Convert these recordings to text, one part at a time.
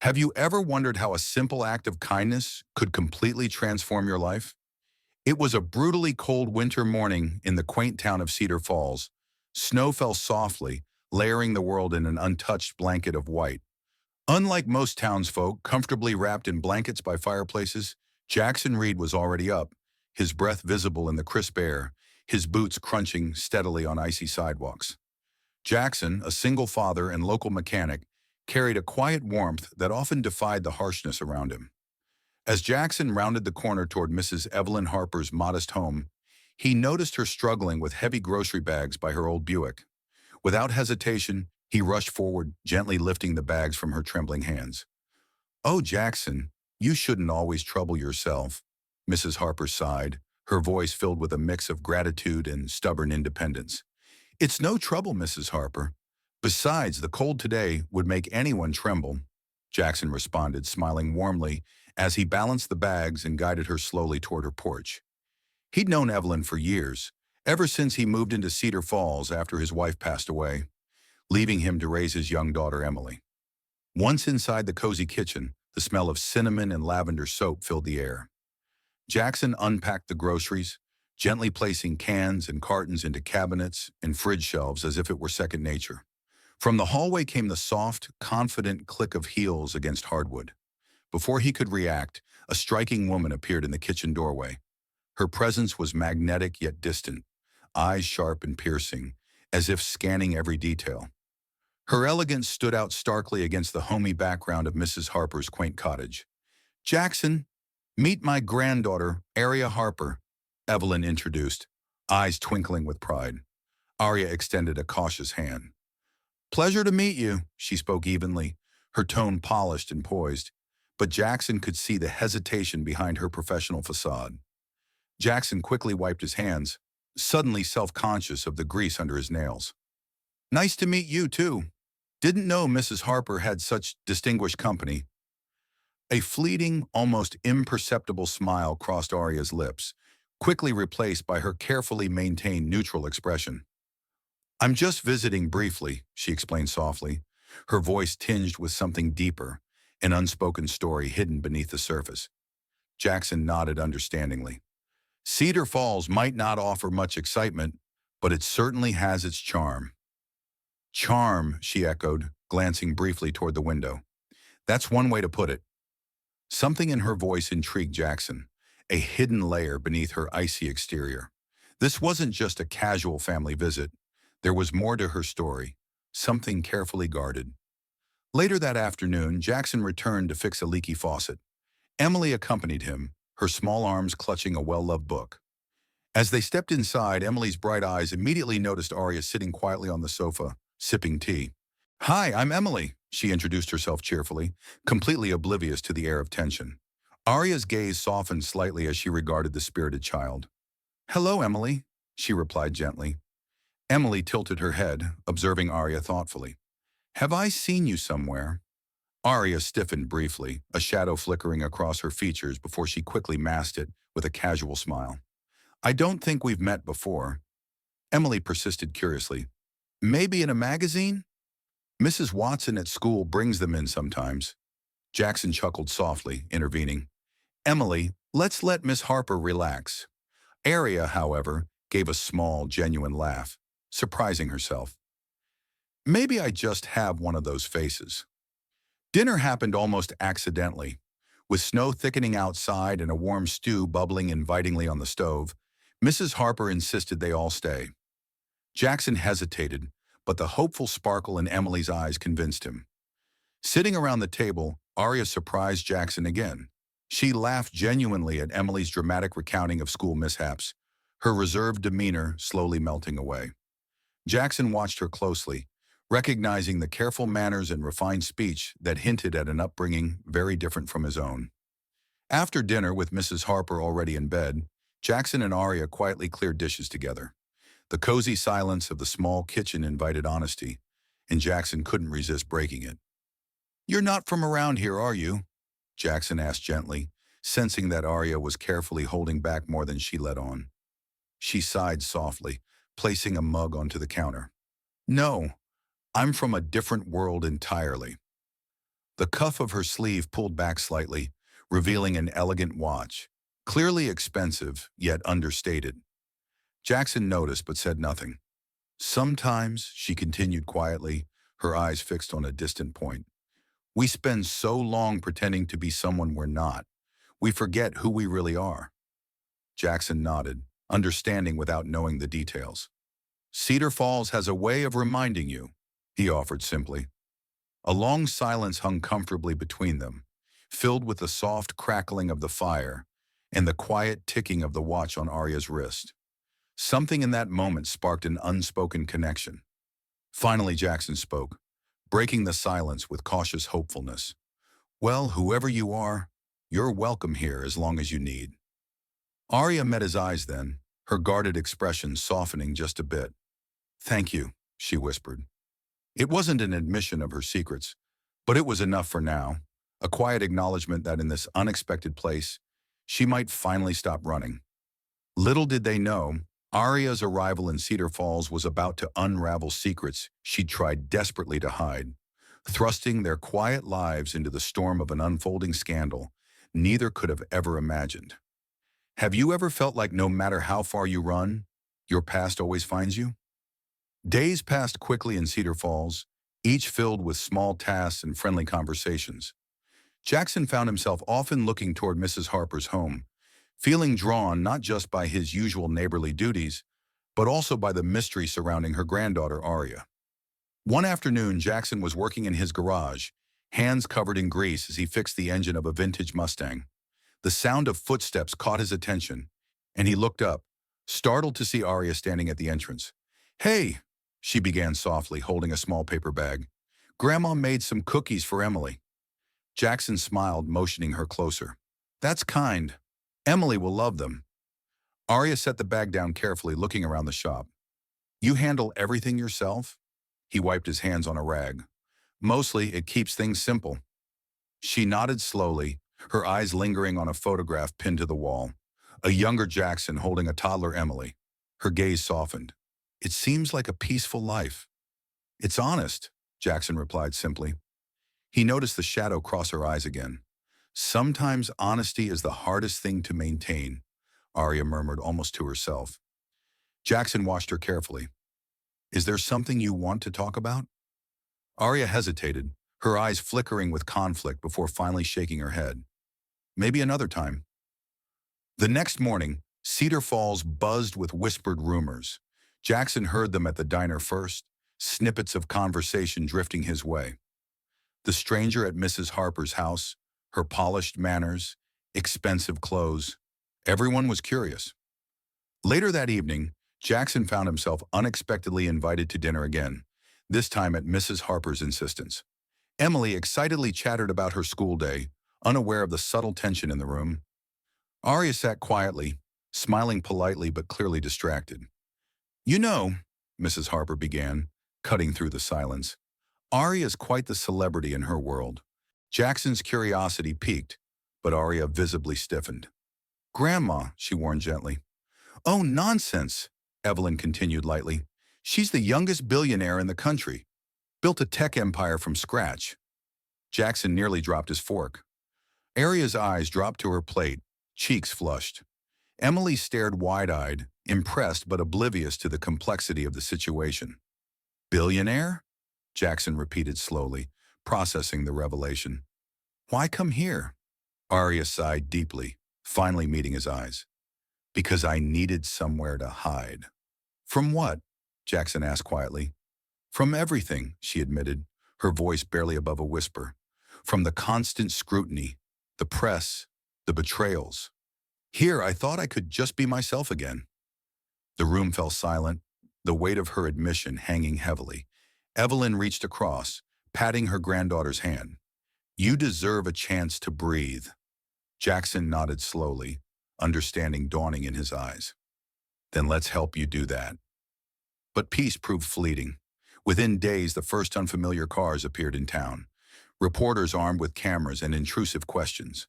Have you ever wondered how a simple act of kindness could completely transform your life? It was a brutally cold winter morning in the quaint town of Cedar Falls. Snow fell softly, layering the world in an untouched blanket of white. Unlike most townsfolk comfortably wrapped in blankets by fireplaces, Jackson Reed was already up, his breath visible in the crisp air, his boots crunching steadily on icy sidewalks. Jackson, a single father and local mechanic, carried a quiet warmth that often defied the harshness around him. As Jackson rounded the corner toward Mrs. Evelyn Harper's modest home, he noticed her struggling with heavy grocery bags by her old Buick. Without hesitation, he rushed forward, gently lifting the bags from her trembling hands. "Oh, Jackson, you shouldn't always trouble yourself," Mrs. Harper sighed, her voice filled with a mix of gratitude and stubborn independence. "It's no trouble, Mrs. Harper. Besides, the cold today would make anyone tremble," Jackson responded, smiling warmly as he balanced the bags and guided her slowly toward her porch. He'd known Evelyn for years, ever since he moved into Cedar Falls after his wife passed away, leaving him to raise his young daughter Emily. Once inside the cozy kitchen, the smell of cinnamon and lavender soap filled the air. Jackson unpacked the groceries, gently placing cans and cartons into cabinets and fridge shelves as if it were second nature. From the hallway came the soft, confident click of heels against hardwood. Before he could react, a striking woman appeared in the kitchen doorway. Her presence was magnetic yet distant, eyes sharp and piercing, as if scanning every detail. Her elegance stood out starkly against the homey background of Mrs. Harper's quaint cottage. "Jackson, meet my granddaughter, Aria Harper," Evelyn introduced, eyes twinkling with pride. Aria extended a cautious hand. "Pleasure to meet you," she spoke evenly, her tone polished and poised, but Jackson could see the hesitation behind her professional facade. Jackson quickly wiped his hands, suddenly self-conscious of the grease under his nails. "Nice to meet you, too. Didn't know Mrs. Harper had such distinguished company." A fleeting, almost imperceptible smile crossed Aria's lips, quickly replaced by her carefully maintained neutral expression. "I'm just visiting briefly," she explained softly, her voice tinged with something deeper, an unspoken story hidden beneath the surface. Jackson nodded understandingly. Cedar Falls might not offer much excitement, but it certainly has its charm. "Charm," she echoed, glancing briefly toward the window. "That's one way to put it." Something in her voice intrigued Jackson, a hidden layer beneath her icy exterior. This wasn't just a casual family visit. There was more to her story, something carefully guarded. Later that afternoon, Jackson returned to fix a leaky faucet. Emily accompanied him, her small arms clutching a well-loved book. As they stepped inside, Emily's bright eyes immediately noticed Aria sitting quietly on the sofa, sipping tea. "Hi, I'm Emily," she introduced herself cheerfully, completely oblivious to the air of tension. Aria's gaze softened slightly as she regarded the spirited child. "Hello, Emily," she replied gently. Emily tilted her head, observing Aria thoughtfully. "Have I seen you somewhere?" Aria stiffened briefly, a shadow flickering across her features before she quickly masked it with a casual smile. "I don't think we've met before." Emily persisted curiously. "Maybe in a magazine?" "Mrs. Watson at school brings them in sometimes." Jackson chuckled softly, intervening. "Emily, let's let Miss Harper relax." Aria, however, gave a small, genuine laugh, surprising herself. "Maybe I just have one of those faces." Dinner happened almost accidentally. With snow thickening outside and a warm stew bubbling invitingly on the stove, Mrs. Harper insisted they all stay. Jackson hesitated, but the hopeful sparkle in Emily's eyes convinced him. Sitting around the table, Aria surprised Jackson again. She laughed genuinely at Emily's dramatic recounting of school mishaps, her reserved demeanor slowly melting away. Jackson watched her closely, recognizing the careful manners and refined speech that hinted at an upbringing very different from his own. After dinner, with Mrs. Harper already in bed, Jackson and Aria quietly cleared dishes together. The cozy silence of the small kitchen invited honesty, and Jackson couldn't resist breaking it. "You're not from around here, are you?" Jackson asked gently, sensing that Aria was carefully holding back more than she let on. She sighed softly, placing a mug onto the counter. "No, I'm from a different world entirely." The cuff of her sleeve pulled back slightly, revealing an elegant watch, clearly expensive, yet understated. Jackson noticed but said nothing. Sometimes, she continued quietly, her eyes fixed on a distant point, we spend so long pretending to be someone we're not, we forget who we really are. Jackson nodded, understanding without knowing the details. Cedar Falls has a way of reminding you, he offered simply. A long silence hung comfortably between them, filled with the soft crackling of the fire and the quiet ticking of the watch on Aria's wrist. Something in that moment sparked an unspoken connection. Finally, Jackson spoke, breaking the silence with cautious hopefulness. Well, whoever you are, you're welcome here as long as you need. Aria met his eyes then, her guarded expression softening just a bit. Thank you, she whispered. It wasn't an admission of her secrets, but it was enough for now, a quiet acknowledgement that in this unexpected place, she might finally stop running. Little did they know, Aria's arrival in Cedar Falls was about to unravel secrets she'd tried desperately to hide, thrusting their quiet lives into the storm of an unfolding scandal neither could have ever imagined. Have you ever felt like no matter how far you run, your past always finds you? Days passed quickly in Cedar Falls, each filled with small tasks and friendly conversations. Jackson found himself often looking toward Mrs. Harper's home, feeling drawn not just by his usual neighborly duties, but also by the mystery surrounding her granddaughter, Aria. One afternoon, Jackson was working in his garage, hands covered in grease as he fixed the engine of a vintage Mustang. The sound of footsteps caught his attention, and he looked up, startled to see Aria standing at the entrance. Hey, she began softly, holding a small paper bag. Grandma made some cookies for Emily. Jackson smiled, motioning her closer. That's kind. Emily will love them. Aria set the bag down carefully, looking around the shop. You handle everything yourself? He wiped his hands on a rag. Mostly, it keeps things simple. She nodded slowly, her eyes lingering on a photograph pinned to the wall. A younger Jackson holding a toddler Emily. Her gaze softened. It seems like a peaceful life. It's honest, Jackson replied simply. He noticed the shadow cross her eyes again. Sometimes honesty is the hardest thing to maintain, Aria murmured almost to herself. Jackson watched her carefully. Is there something you want to talk about? Aria hesitated, her eyes flickering with conflict before finally shaking her head. Maybe another time. The next morning, Cedar Falls buzzed with whispered rumors. Jackson heard them at the diner first, snippets of conversation drifting his way. The stranger at Mrs. Harper's house, her polished manners, expensive clothes. Everyone was curious. Later that evening, Jackson found himself unexpectedly invited to dinner again, this time at Mrs. Harper's insistence. Emily excitedly chattered about her school day, unaware of the subtle tension in the room. Aria sat quietly, smiling politely but clearly distracted. You know, Mrs. Harper began, cutting through the silence, Aria is quite the celebrity in her world. Jackson's curiosity piqued, but Aria visibly stiffened. Grandma, she warned gently. Oh, nonsense, Evelyn continued lightly. She's the youngest billionaire in the country. Built a tech empire from scratch. Jackson nearly dropped his fork. Aria's eyes dropped to her plate, cheeks flushed. Emily stared wide-eyed, impressed but oblivious to the complexity of the situation. Billionaire? Jackson repeated slowly, processing the revelation. Why come here? Aria sighed deeply, finally meeting his eyes. Because I needed somewhere to hide. From what? Jackson asked quietly. From everything, she admitted, her voice barely above a whisper. From the constant scrutiny, the press, the betrayals. Here, I thought I could just be myself again. The room fell silent, the weight of her admission hanging heavily. Evelyn reached across, patting her granddaughter's hand. You deserve a chance to breathe. Jackson nodded slowly, understanding dawning in his eyes. Then let's help you do that. But peace proved fleeting. Within days, the first unfamiliar cars appeared in town, reporters armed with cameras and intrusive questions.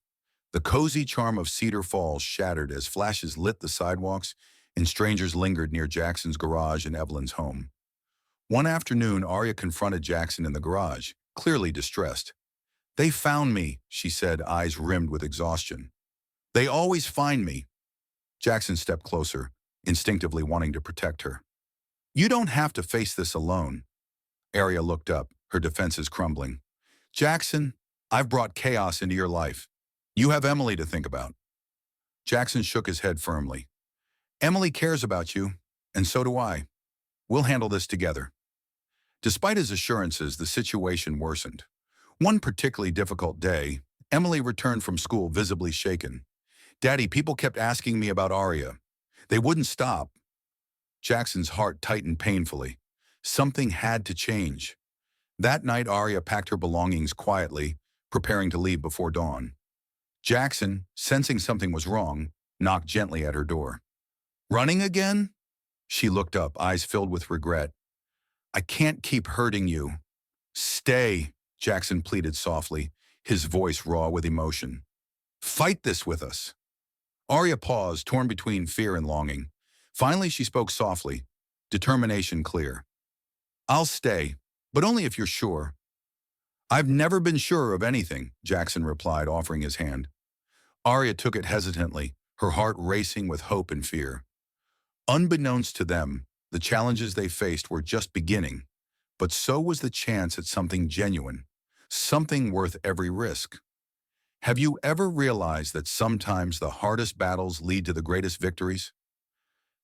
The cozy charm of Cedar Falls shattered as flashes lit the sidewalks and strangers lingered near Jackson's garage and Evelyn's home. One afternoon, Aria confronted Jackson in the garage, clearly distressed. They found me, she said, eyes rimmed with exhaustion. They always find me. Jackson stepped closer, instinctively wanting to protect her. You don't have to face this alone. Aria looked up, her defenses crumbling. Jackson, I've brought chaos into your life. You have Emily to think about. Jackson shook his head firmly. Emily cares about you, and so do I. We'll handle this together. Despite his assurances, the situation worsened. One particularly difficult day, Emily returned from school visibly shaken. Daddy, people kept asking me about Aria. They wouldn't stop. Jackson's heart tightened painfully. Something had to change. That night, Aria packed her belongings quietly, preparing to leave before dawn. Jackson, sensing something was wrong, knocked gently at her door. Running again? She looked up, eyes filled with regret. I can't keep hurting you. Stay, Jackson pleaded softly, his voice raw with emotion. Fight this with us. Aria paused, torn between fear and longing. Finally, she spoke softly, determination clear. I'll stay, but only if you're sure. I've never been sure of anything, Jackson replied, offering his hand. Aria took it hesitantly, her heart racing with hope and fear. Unbeknownst to them, the challenges they faced were just beginning, but so was the chance at something genuine, something worth every risk. Have you ever realized that sometimes the hardest battles lead to the greatest victories?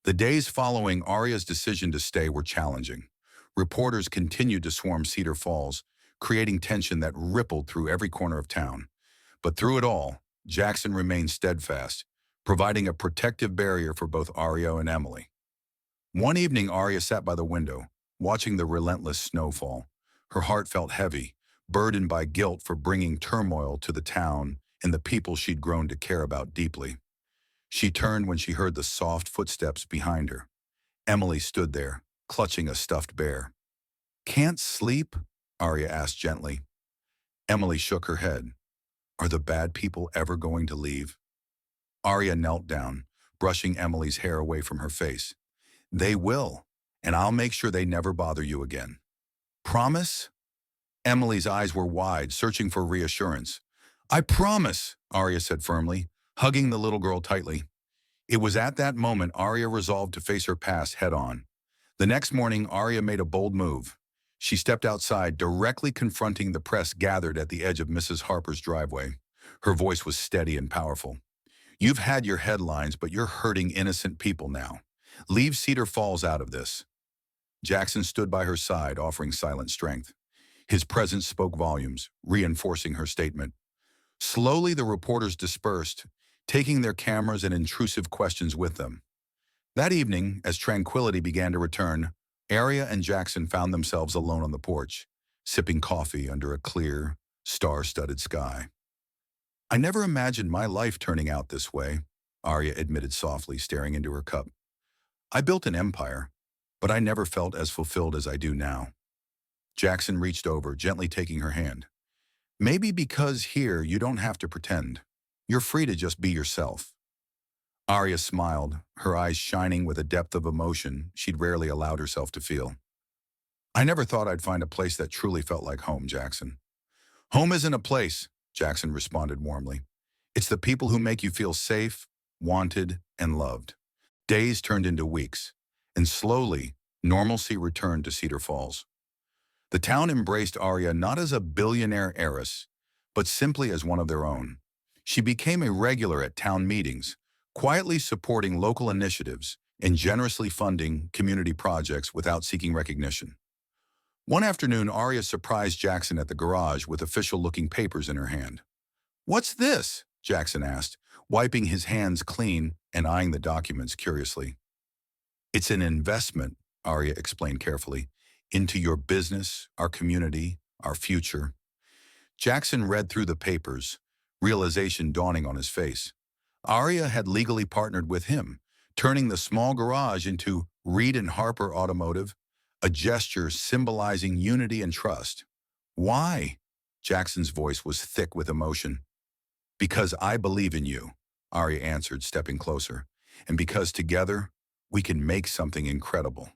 The days following Aria's decision to stay were challenging. Reporters continued to swarm Cedar Falls, creating tension that rippled through every corner of town. But through it all, Jackson remained steadfast, providing a protective barrier for both Aria and Emily. One evening, Aria sat by the window, watching the relentless snowfall. Her heart felt heavy, burdened by guilt for bringing turmoil to the town and the people she'd grown to care about deeply. She turned when she heard the soft footsteps behind her. Emily stood there, clutching a stuffed bear. Can't sleep? Aria asked gently. Emily shook her head. Are the bad people ever going to leave? Aria knelt down, brushing Emily's hair away from her face. They will, and I'll make sure they never bother you again. Promise? Emily's eyes were wide, searching for reassurance. I promise, Aria said firmly, hugging the little girl tightly. It was at that moment Aria resolved to face her past head-on. The next morning, Aria made a bold move. She stepped outside, directly confronting the press gathered at the edge of Mrs. Harper's driveway. Her voice was steady and powerful. You've had your headlines, but you're hurting innocent people now. Leave Cedar Falls out of this. Jackson stood by her side, offering silent strength. His presence spoke volumes, reinforcing her statement. Slowly, the reporters dispersed, taking their cameras and intrusive questions with them. That evening, as tranquility began to return, Aria and Jackson found themselves alone on the porch, sipping coffee under a clear, star-studded sky. I never imagined my life turning out this way, Aria admitted softly, staring into her cup. I built an empire, but I never felt as fulfilled as I do now. Jackson reached over, gently taking her hand. Maybe because here you don't have to pretend. You're free to just be yourself. Aria smiled, her eyes shining with a depth of emotion she'd rarely allowed herself to feel. I never thought I'd find a place that truly felt like home, Jackson. Home isn't a place, Jackson responded warmly. It's the people who make you feel safe, wanted, and loved. Days turned into weeks, and slowly, normalcy returned to Cedar Falls. The town embraced Aria not as a billionaire heiress, but simply as one of their own. She became a regular at town meetings, quietly supporting local initiatives and generously funding community projects without seeking recognition. One afternoon, Aria surprised Jackson at the garage with official-looking papers in her hand. What's this? Jackson asked, wiping his hands clean and eyeing the documents curiously. It's an investment, Aria explained carefully, into your business, our community, our future. Jackson read through the papers, realization dawning on his face. Aria had legally partnered with him, turning the small garage into Reed and Harper Automotive, a gesture symbolizing unity and trust. Why? Jackson's voice was thick with emotion. Because I believe in you, Aria answered, stepping closer, and because together we can make something incredible.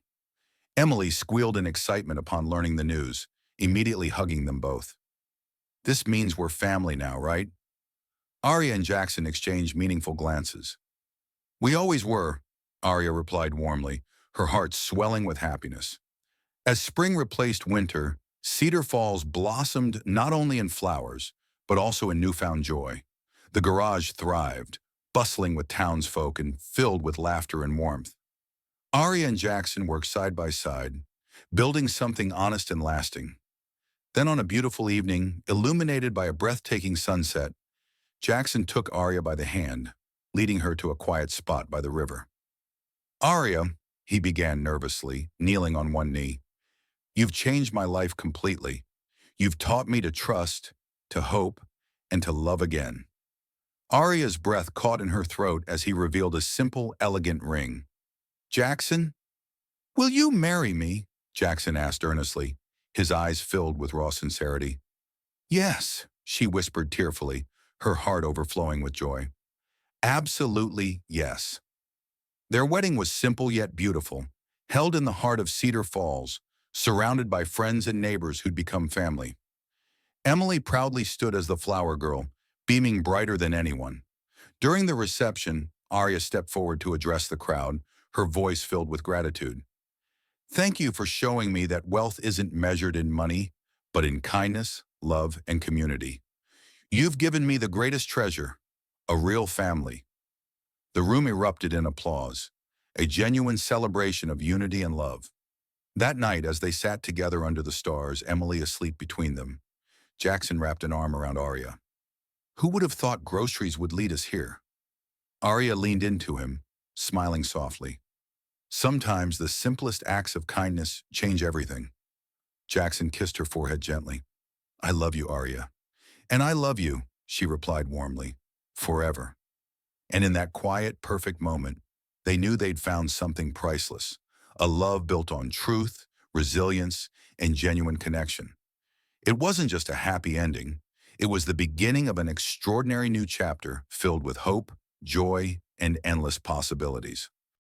Emily squealed in excitement upon learning the news, immediately hugging them both. This means we're family now, right? Aria and Jackson exchanged meaningful glances. We always were, Aria replied warmly, her heart swelling with happiness. As spring replaced winter, Cedar Falls blossomed not only in flowers, but also in newfound joy. The garage thrived, bustling with townsfolk and filled with laughter and warmth. Aria and Jackson worked side by side, building something honest and lasting. Then on a beautiful evening, illuminated by a breathtaking sunset, Jackson took Aria by the hand, leading her to a quiet spot by the river. Aria, he began nervously, kneeling on one knee, you've changed my life completely. You've taught me to trust, to hope, and to love again. Aria's breath caught in her throat as he revealed a simple, elegant ring. Jackson, will you marry me? Jackson asked earnestly, his eyes filled with raw sincerity. Yes, she whispered tearfully, her heart overflowing with joy. Absolutely yes. Their wedding was simple yet beautiful, held in the heart of Cedar Falls, surrounded by friends and neighbors who'd become family. Emily proudly stood as the flower girl, beaming brighter than anyone. During the reception, Aria stepped forward to address the crowd, her voice filled with gratitude. Thank you for showing me that wealth isn't measured in money, but in kindness, love, and community. You've given me the greatest treasure, a real family. The room erupted in applause, a genuine celebration of unity and love. That night, as they sat together under the stars, Emily asleep between them, Jackson wrapped an arm around Aria. Who would have thought groceries would lead us here? Aria leaned into him, smiling softly. Sometimes the simplest acts of kindness change everything. Jackson kissed her forehead gently. I love you, Aria. And I love you, she replied warmly. Forever. And in that quiet, perfect moment, they knew they'd found something priceless. A love built on truth, resilience, and genuine connection. It wasn't just a happy ending. It was the beginning of an extraordinary new chapter filled with hope, joy, and endless possibilities.